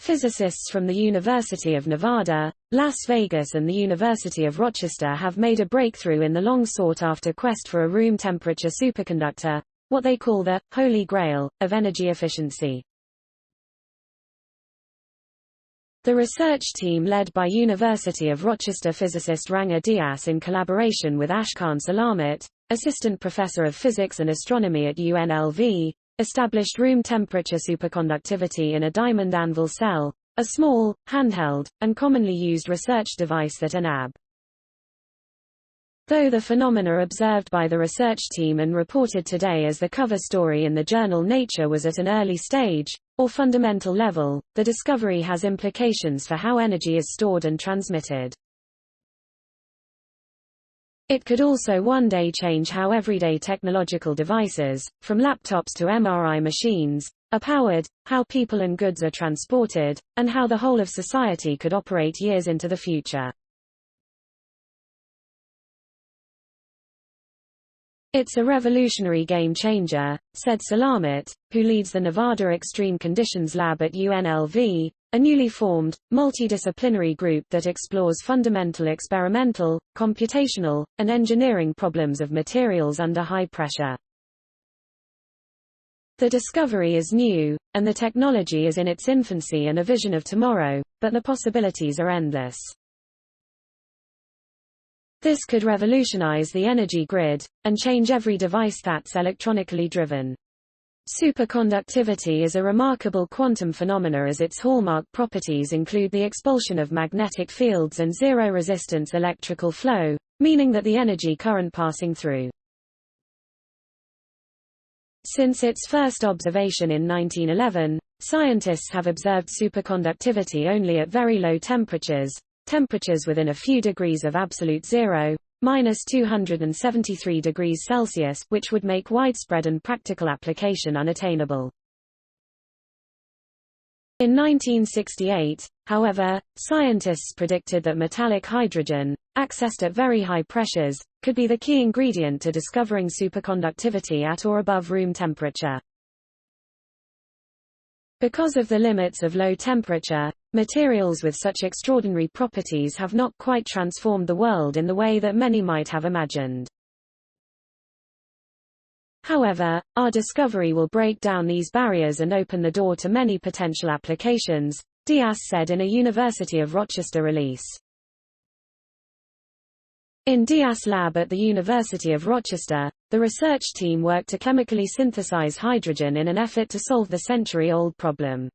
Physicists from the University of Nevada, Las Vegas and the University of Rochester have made a breakthrough in the long sought-after quest for a room-temperature superconductor, what they call the Holy Grail of energy efficiency. The research team led by University of Rochester physicist Ranga Dias in collaboration with Ashkan Salamat, assistant professor of physics and astronomy at UNLV, established room temperature superconductivity in a diamond anvil cell, a small, handheld, and commonly used research device that an. Though the phenomena observed by the research team and reported today as the cover story in the journal Nature was at an early stage, or fundamental level, the discovery has implications for how energy is stored and transmitted. It could also one day change how everyday technological devices, from laptops to MRI machines, are powered, how people and goods are transported, and how the whole of society could operate years into the future. It's a revolutionary game changer, said Salamat, who leads the Nevada Extreme Conditions Lab at UNLV, a newly formed, multidisciplinary group that explores fundamental experimental, computational, and engineering problems of materials under high pressure. The discovery is new, and the technology is in its infancy and a vision of tomorrow, but the possibilities are endless. This could revolutionize the energy grid, and change every device that's electronically driven. Superconductivity is a remarkable quantum phenomena as its hallmark properties include the expulsion of magnetic fields and zero-resistance electrical flow, meaning that the energy current passing through. Since its first observation in 1911, scientists have observed superconductivity only at very low temperatures within a few degrees of absolute zero, -273 degrees Celsius, which would make widespread and practical application unattainable. In 1968, however, scientists predicted that metallic hydrogen, accessed at very high pressures, could be the key ingredient to discovering superconductivity at or above room temperature. Because of the limits of low temperature, materials with such extraordinary properties have not quite transformed the world in the way that many might have imagined. However, our discovery will break down these barriers and open the door to many potential applications, Dias said in a University of Rochester release. In Dias' lab at the University of Rochester, the research team worked to chemically synthesize hydrogen in an effort to solve the century-old problem.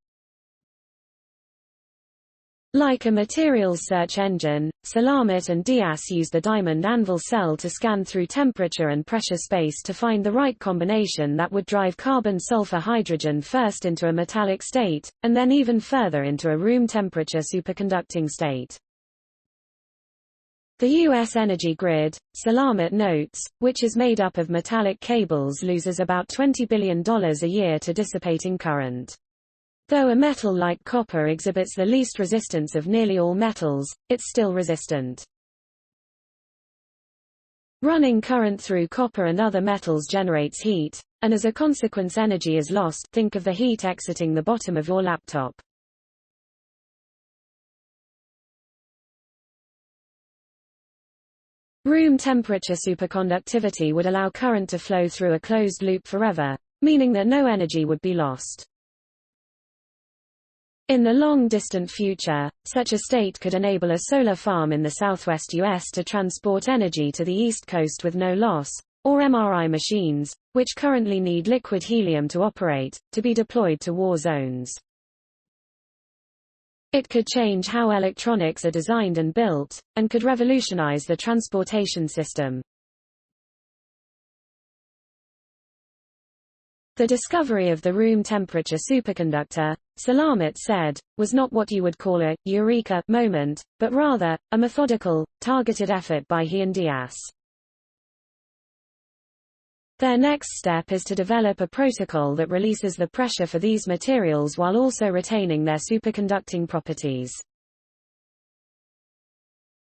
Like a materials search engine, Salamat and Dias used the diamond anvil cell to scan through temperature and pressure space to find the right combination that would drive carbon-sulfur-hydrogen first into a metallic state, and then even further into a room-temperature superconducting state. The U.S. energy grid, Salamat notes, which is made up of metallic cables, loses about $20 billion a year to dissipating current. Though a metal like copper exhibits the least resistance of nearly all metals, it's still resistant. Running current through copper and other metals generates heat, and as a consequence energy is lost. Think of the heat exiting the bottom of your laptop. Room temperature superconductivity would allow current to flow through a closed loop forever, meaning that no energy would be lost. In the long-distant future, such a state could enable a solar farm in the southwest U.S. to transport energy to the East Coast with no loss, or MRI machines, which currently need liquid helium to operate, to be deployed to war zones. It could change how electronics are designed and built, and could revolutionize the transportation system. The discovery of the room temperature superconductor, Salamat said, was not what you would call a eureka moment, but rather a methodical, targeted effort by he and Dias. Their next step is to develop a protocol that releases the pressure for these materials while also retaining their superconducting properties.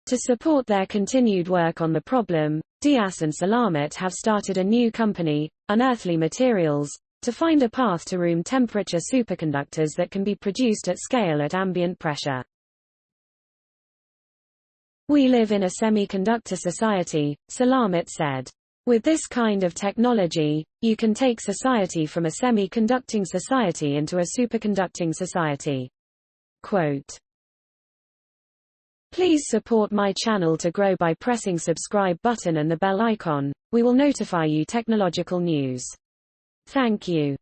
To support their continued work on the problem, Dias and Salamat have started a new company, Unearthly Materials, to find a path to room temperature superconductors that can be produced at scale at ambient pressure. We live in a semiconductor society, Salamat said. With this kind of technology, you can take society from a semiconducting society into a superconducting society. Quote, "Please support my channel to grow by pressing subscribe button and the bell icon. We will notify you technological news. Thank you."